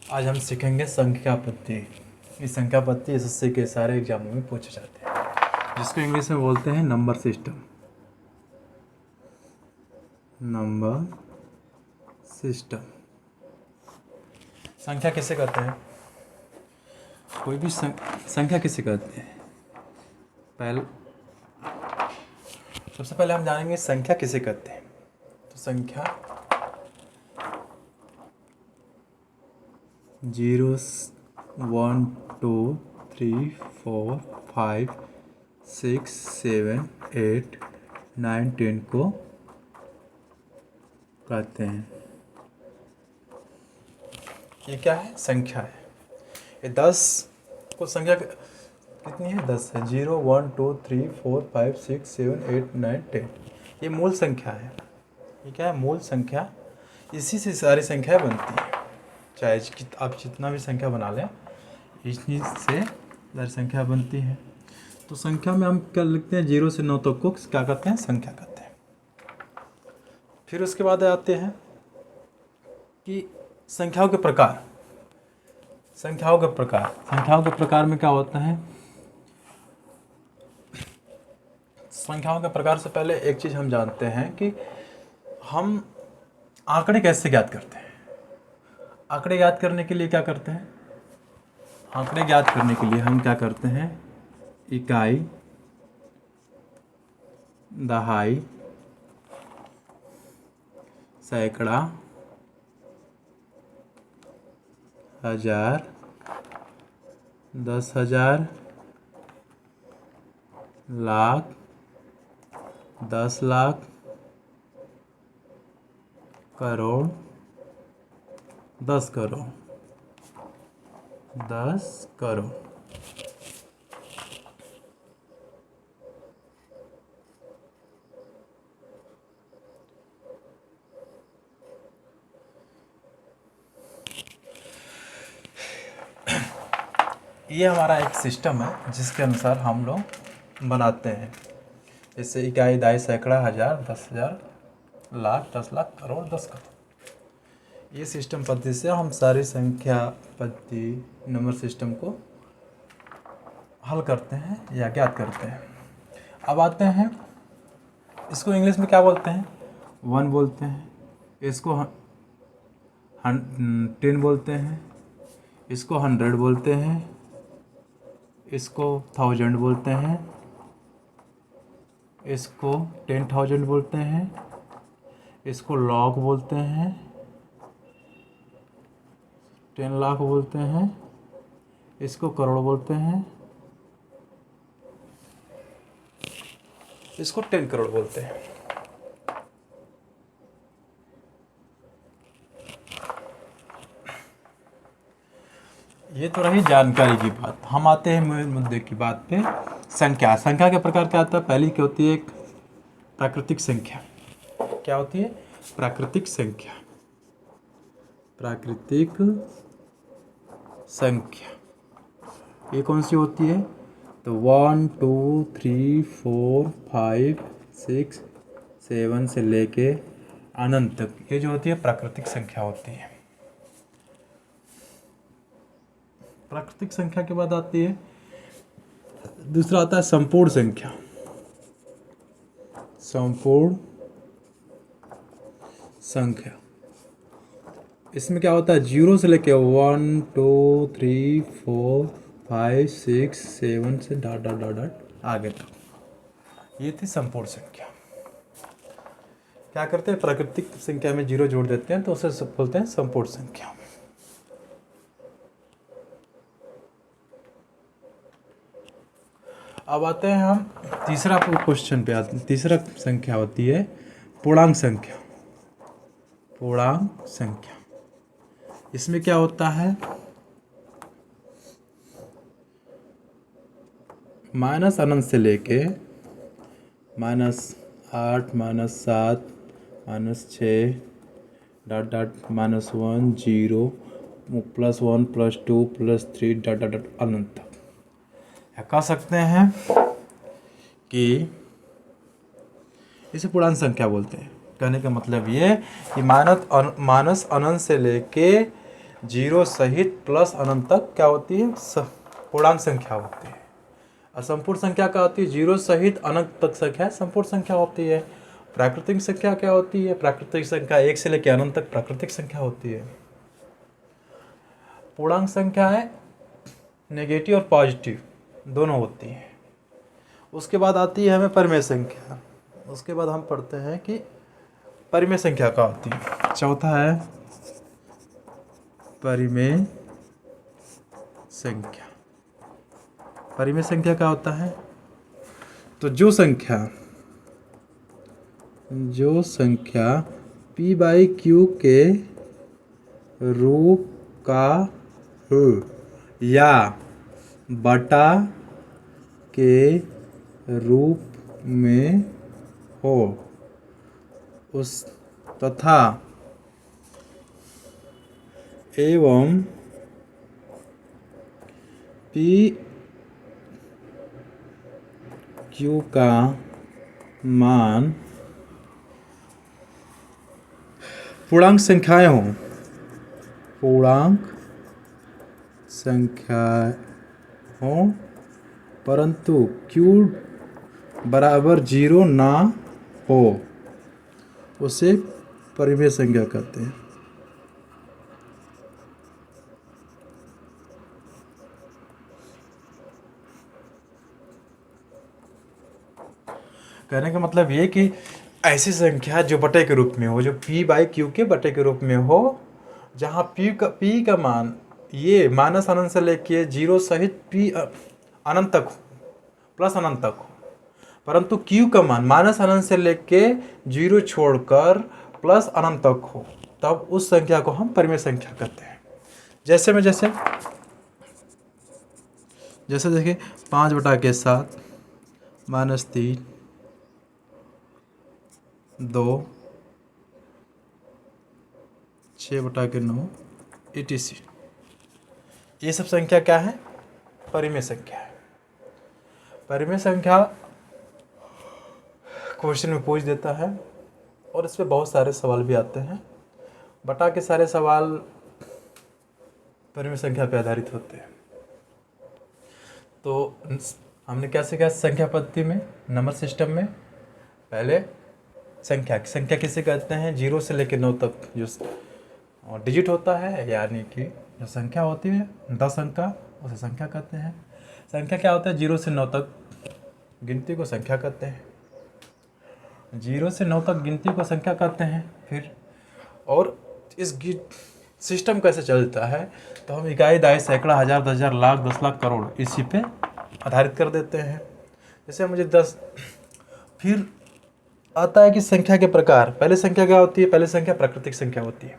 आज हम सीखेंगे संख्या पद्धति। इस संख्या पद्धति एसएससी के सारे एग्जामों में पूछे जाते हैं, जिसको इंग्लिश में बोलते हैं नंबर सिस्टम। नंबर सिस्टम संख्या किसे कहते हैं? कोई भी संख्या किसे कहते हैं? सबसे पहले हम जानेंगे संख्या किसे कहते हैं। तो संख्या 0 1 2 3 4 5 6 7 8 9 10 को कहते हैं। ये क्या है? संख्या है। ये 10 को संख्या कितनी है? 10 है। 0 1 2 3 4 5 6 7 8 9 10 ये मूल संख्या है। ये क्या है? मूल संख्या। इसी से सारी संख्याएं बनती हैं। चाहे आप जितना भी संख्या बना लें, इसी से सारी संख्या बनती है। तो संख्या में हम क्या लिखते हैं? 0 से 9 तक को क्या करते हैं? संख्या कहते हैं। फिर उसके बाद आते हैं कि संख्याओं के प्रकार। संख्याओं के प्रकार में क्या होता है? संख्याओं के प्रकार से पहले एक चीज़ हम जानते हैं कि हम आंकड़े कैसे ज्ञात करते हैं। आंकड़े ज्ञात करने के लिए क्या करते हैं? आंकड़े ज्ञात करने के लिए हम क्या करते हैं? इकाई, दहाई, सैकड़ा, हजार, 10,000, लाख, 10 लाख, करोड़, 10 करोड़, 10 करोड़। ये हमारा एक सिस्टम है जिसके अनुसार हम लोग बनाते हैं। जैसे इकाई, दहाई, सैकड़ा, हजार, 10,000, लाख, 10 लाख, करोड़, 10 करोड़। ये सिस्टम पद्धति से हम सारी संख्या पद्धति, नंबर सिस्टम को हल करते हैं या ज्ञात करते हैं। अब आते हैं, इसको इंग्लिश में क्या बोलते हैं? 1 बोलते हैं। इसको 10 बोलते हैं। इसको 100 बोलते हैं। इसको 1000 बोलते हैं। इसको 10,000 बोलते हैं। इसको लाख बोलते हैं। 10 लाख बोलते हैं। इसको करोड़ बोलते हैं। इसको 10 करोड़ बोलते हैं। ये तो रही जानकारी की बात। हम आते हैं मुद्दे की बात पे। संख्या के प्रकार क्या आता है? पहली क्या होती है? एक प्राकृतिक संख्या। क्या होती है? प्राकृतिक संख्या। प्राकृतिक संख्या ये कौन सी होती है? तो 1 2 3 4 5 6 7 से लेके अनंत तक ये जो होती है प्राकृतिक संख्या होती है। प्राकृतिक संख्या के बाद आती है, दूसरा आता है संपूर्ण संख्या। संपूर्ण संख्या इसमें क्या होता है? 0 से लेके 1 2 3 4 5 6 7 से डॉट डॉट डॉट डॉट आगे तक। ये थी संपूर्ण संख्या। क्या करते हैं? प्राकृतिक संख्या में 0 जोड़ देते हैं तो उसे बोलते हैं संपूर्ण संख्या। अब आते हैं हम तीसरा क्वेश्चन पे आते हैं। तीसरा संख्या होती है पूर्णांक संख्या। पूर्णांक संख्या इसमें क्या होता है? माइनस अनंत से लेके -8 -7 -6 dot dot -1 0 +1 +2 +3 dot dot dot अनंत तक। कह सकते हैं कि इसे पूर्णांक संख्या बोलते हैं। कहने का मतलब ये कि माइनस अनंत से लेके जीरो सहित प्लस अनंत तक क्या होती है, पूर्णांक संख्या होती है। और संपूर्ण संख्या क्या होती है, जीरो सहित अनंत तक संख्या संपूर्ण संख्या होती है। प्राकृतिक संख्या क्या होती है, प्राकृतिक संख्या एक से लेकर अनंत तक प्राकृतिक संख्या होती है। पूर्णांक संख्या है नेगेटिव और पॉजिटिव दोनों होती है। उसके बाद आती है हमें परिमेय संख्या। उसके बाद हम पढ़ते हैं कि परिमेय संख्या क्या होती है। चौथा है परिमेय संख्या। परिमेय संख्या क्या होता है, तो जो संख्या p बाई क्यू के रूप का हो या बटा के रूप में हो उस तथा एवं p q का मान पूर्णांक संख्याएं हों, पूर्णांक संख्या हो परंतु q बराबर जीरो ना हो, उसे परिमेय संख्या कहते हैं। कहने का मतलब ये कि ऐसी संख्या जो बटे के रूप में हो, जो p बाई क्यू के बटे के रूप में हो, जहाँ p का मान ये माइनस अनंत से लेके जीरो सहित p अनंत तक हो, प्लस अनंत तक हो, परंतु q का मान माइनस अनंत से लेके जीरो छोड़कर प्लस अनंत तक हो, तब उस संख्या को हम परिमेय संख्या कहते हैं। जैसे देखिए 5/7 -3 2 6/9 etc। ये सब संख्या क्या है, परिमेय संख्या है। परिमेय संख्या क्वेश्चन में पूछ देता है और इस पे बहुत सारे सवाल भी आते हैं। बटा के सारे सवाल परिमेय संख्या पे आधारित होते हैं। तो हमने क्या सीखा संख्या पद्धति में, नंबर सिस्टम में। पहले संख्या किसे कहते हैं, जीरो से लेकर 9 तक जो डिजिट होता है, यानी कि जो संख्या होती है 10 अंक का, उसे संख्या कहते हैं। संख्या क्या होता है, जीरो से 9 तक गिनती को संख्या कहते हैं। जीरो से 9 तक गिनती को संख्या कहते हैं। फिर और इस सिस्टम कैसे चलता है, तो हम इकाई, दहाई, सैकड़ा, हज़ार, 10,000, लाख, 10 लाख, करोड़ इसी पे आधारित कर देते हैं। जैसे मुझे 10, फिर आता है कि संख्या के प्रकार। पहले संख्या क्या होती है, पहले संख्या प्राकृतिक संख्या होती है।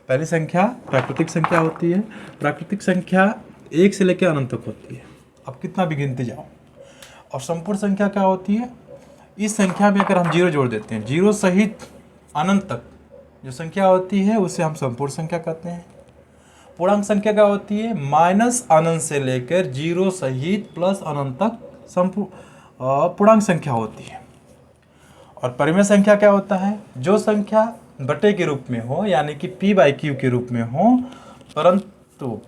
पहली संख्या प्राकृतिक संख्या होती है। प्राकृतिक संख्या 1 से लेकर अनंत तक होती है, अब कितना भी गिनते जाओ। और संपूर्ण संख्या क्या होती है, इस संख्या में अगर हम जीरो जोड़ देते हैं, जीरो सहित अनंत तक जो संख्या होती है उसे हम संपूर्ण संख्या कहते हैं। पूर्णांक संख्या क्या होती है, माइनस अनंत से लेकर जीरो सहित प्लस अनंत तक पूर्णांक संख्या होती है। और परिमेय संख्या क्या होता है, जो संख्या बटे के रूप में हो, यानी कि p बाई क्यू के रूप में हो, परंतु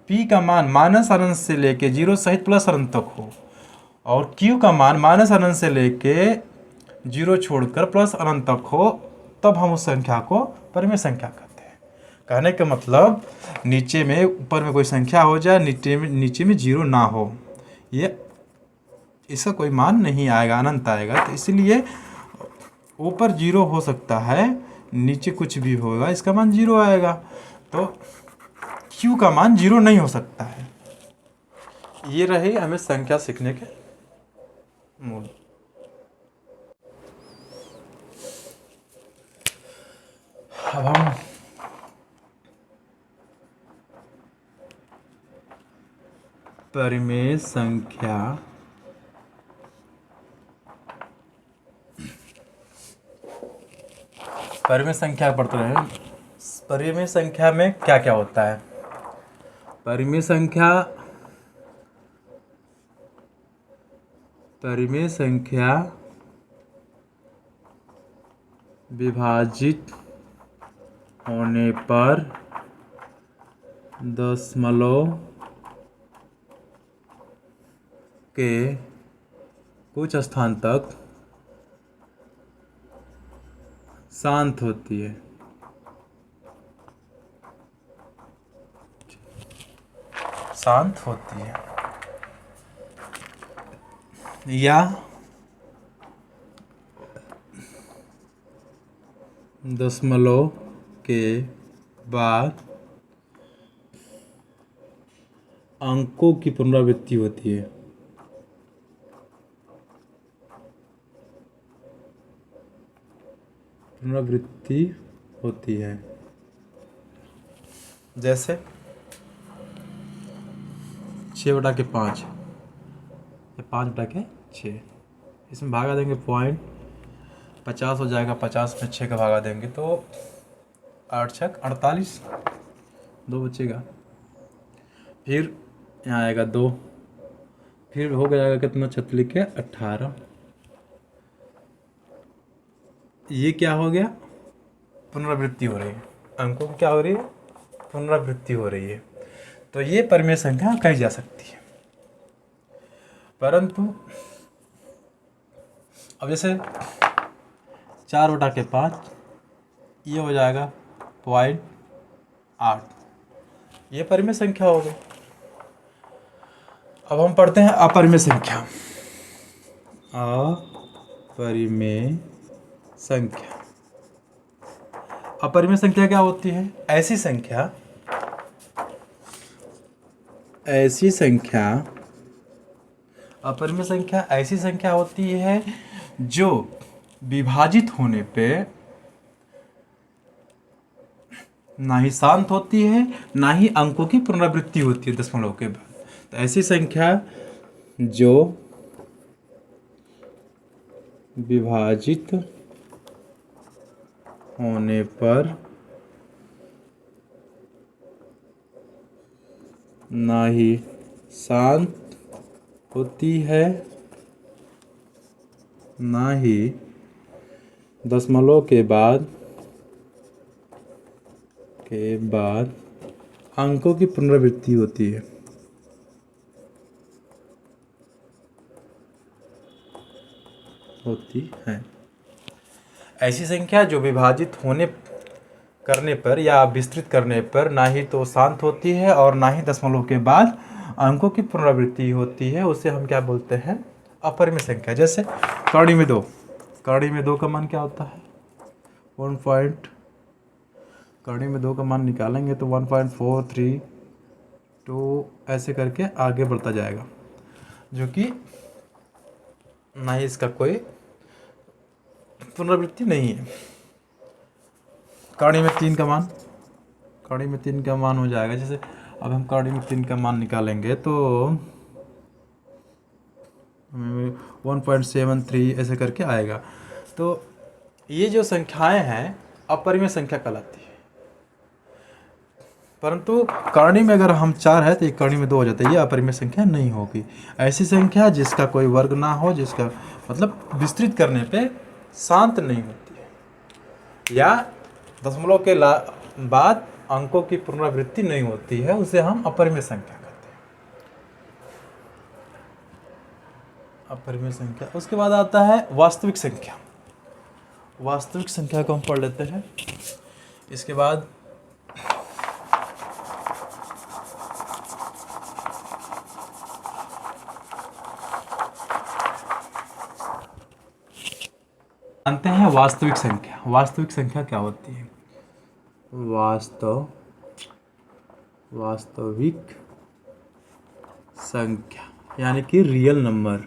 p का मान माइनस अनंत से लेके जीरो सहित प्लस अनंत तक हो, और q का मान माइनस अनंत से लेके जीरो छोड़कर प्लस अनंत तक हो, तब हम उस संख्या को परिमेय संख्या कहते हैं। कहने का मतलब नीचे में, ऊपर में कोई संख्या हो जाए, नीचे में जीरो ना हो, ये इसका कोई मान नहीं आएगा, अनंत आएगा। तो इसलिए ऊपर जीरो हो सकता है, नीचे कुछ भी होगा, इसका मान जीरो आएगा। तो q का मान जीरो नहीं हो सकता है। ये रहे हमें संख्या सीखने के मूल। अब हम परिमेय संख्या पढ़ते रहे। परिमेय संख्या में क्या क्या होता है, परिमेय संख्या विभाजित होने पर दशमलव के कुछ स्थान तक शांत होती है। शांत होती है या दशमलव के बाद अंकों की पुनरावृत्ति होती है। पुनरावृत्ति होती है जैसे 6/5 या 5/6, इसमें भागा देंगे 50 हो जाएगा, 50 में 6 का भागा देंगे तो 8 छक 48, 2 बचेगा। फिर यहाँ आएगा 2, फिर हो जाएगा कितना, 36 के 18। ये क्या हो गया, पुनरावृत्ति हो रही है, अंकों की क्या हो रही है, पुनरावृत्ति हो रही है। तो ये परिमेय संख्या कही जा सकती है। परंतु अब जैसे 4/5 ये हो जाएगा 0.8, ये परिमेय संख्या हो गई। अब हम पढ़ते हैं अपरिमेय संख्या। अपरिमेय संख्या, अपरिमेय संख्या क्या होती है, ऐसी संख्या अपरिमेय संख्या ऐसी संख्या होती है जो विभाजित होने पे ना ही शांत होती है, ना ही अंकों की पुनरावृत्ति होती है दशमलव के बाद। तो ऐसी संख्या जो विभाजित होने पर ना ही शांत होती है, ना ही दशमलव के बाद अंकों की पुनरावृत्ति होती है। ऐसी संख्या जो विभाजित करने पर या विस्तृत करने पर ना ही तो शांत होती है और ना ही दशमलव के बाद अंकों की पुनरावृत्ति होती है, उसे हम क्या बोलते हैं, अपरिमेय संख्या। जैसे कड़ी में 2, का मान क्या होता है, 1. कड़ी में 2 का मान निकालेंगे तो 1.432 ऐसे करके आगे बढ़ता जाएगा, जो कि ना ही इसका कोई पुनरावृत्ति नहीं है। कड़ी में 3 का मान हो जाएगा। जैसे अब हम कड़ी में 3 का मान निकालेंगे तो 1.73 ऐसे करके आएगा। तो ये जो संख्याएं हैं अपरिमेय संख्या कहलाती है। परंतु कड़ी में अगर हम 4 है तो एक कड़ी में 2 हो जाता है, ये अपरिमेय संख्या नहीं होगी। ऐसी संख्या जिसका कोई वर्ग ना हो, जिसका मतलब विस्तृत करने पे शांत नहीं होती है या दशमलव के बाद अंकों की पुनरावृत्ति नहीं होती है, उसे हम अपरिमेय संख्या कहते हैं। अपरिमेय संख्या। उसके बाद आता है वास्तविक संख्या। वास्तविक संख्या को हम पढ़ लेते हैं। इसके बाद जानते हैं वास्तविक संख्या। वास्तविक संख्या क्या होती है, वास्तविक संख्या यानी कि रियल नंबर।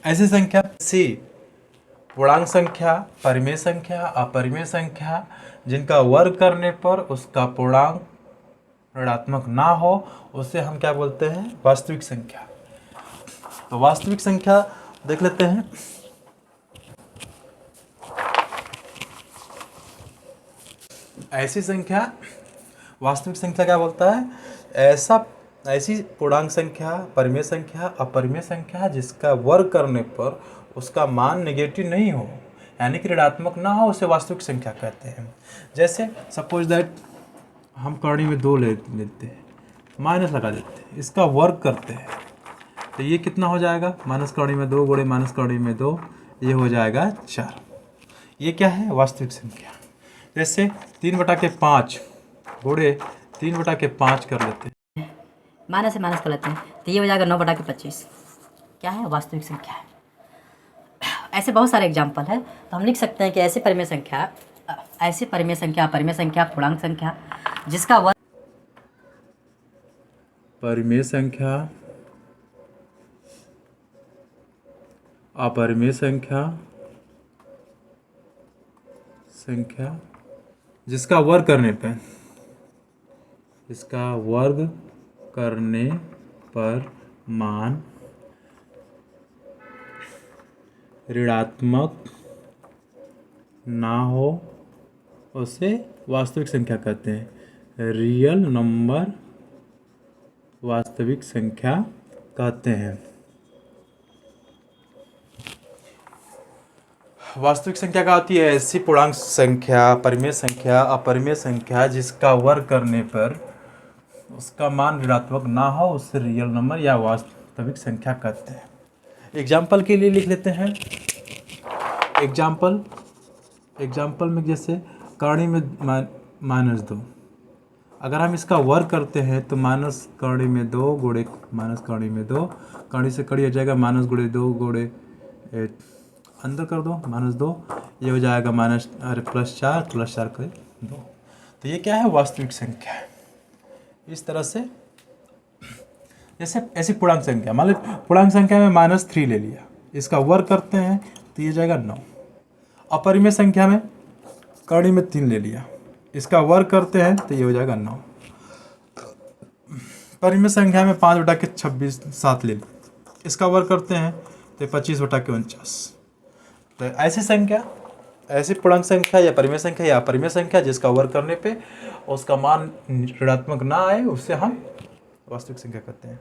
ऐसी संख्या सी पूर्णांक संख्या, परिमेय संख्या, अपरिमेय संख्या जिनका वर्ग करने पर उसका पूर्णांक ऋणात्मक ना हो, उसे हम क्या बोलते हैं, वास्तविक संख्या। तो वास्तविक संख्या देख लेते हैं। ऐसी संख्या, वास्तविक संख्या क्या बोलता है, ऐसी पूर्णांक संख्या, परिमेय संख्या, अपरिमेय संख्या जिसका वर्ग करने पर उसका मान नेगेटिव नहीं हो यानी कि ऋणात्मक ना हो उसे वास्तविक संख्या कहते हैं। जैसे सपोज दैट हम कड़ी में 2 लेते हैं, माइनस लगा देते हैं, इसका वर्ग करते हैं, तो ये कितना हो जाएगा, माइनस कड़ी में 2 गुणे माइनस कड़ी में 2, ये हो जाएगा 4। ये क्या है, वास्तविक संख्या। जैसे 3/5 गुणे 3/5 कर लेते हैं, माइनस से माइनस कर लेते हैं तो ये हो जाएगा 9/25। क्या है, वास्तविक संख्या है। ऐसे बहुत सारे एग्जाम्पल है, तो हम लिख सकते हैं कि ऐसे परिमेय संख्या, अपरिमेय संख्या, पूर्णांक संख्या जिसका वर्ग परिमेय संख्या, अपरिमेय संख्या जिसका वर्ग करने पर मान ऋणात्मक ना हो उसे वास्तविक संख्या कहते हैं। रियल नंबर वास्तविक संख्या कहते हैं। वास्तविक संख्या क्या होती है, ऐसी पूर्णांक संख्या, परिमेय संख्या, अपरिमेय संख्या जिसका वर्ग करने पर उसका मान ऋणात्मक ना हो उसे रियल नंबर या वास्तविक संख्या कहते हैं। एग्जाम्पल के लिए लिख लेते हैं। एग्जाम्पल में जैसे कड़ी में -2, अगर हम इसका वर्ग करते हैं तो माइनस कड़ी में 2 गुणे माइनस कड़ी में 2, कड़ी से कड़ी हो जाएगा माइनस गुणे 2 गुणे अंदर कर दो -2, ये हो जाएगा +4 कर 2। तो ये क्या है, वास्तविक संख्या है। इस तरह से जैसे ऐसी पूर्णांक संख्या, मान लो पूर्णांक संख्या में -3 ले लिया, इसका वर्ग करते हैं तो ये जाएगा 9। अपरिमेय संख्या में कड़ी में 3 ले लिया, इसका वर्ग करते हैं तो ये हो जाएगा 9। परिमेय संख्या में 5/26 7 ले लिया, इसका वर्ग करते हैं तो 25/49। तो ऐसी पूर्णांक संख्या या परिमेय संख्या या अपरिमेय संख्या जिसका वर्ग करने पे उसका मान ऋणात्मक ना आए उसे हम वास्तविक संख्या कहते हैं।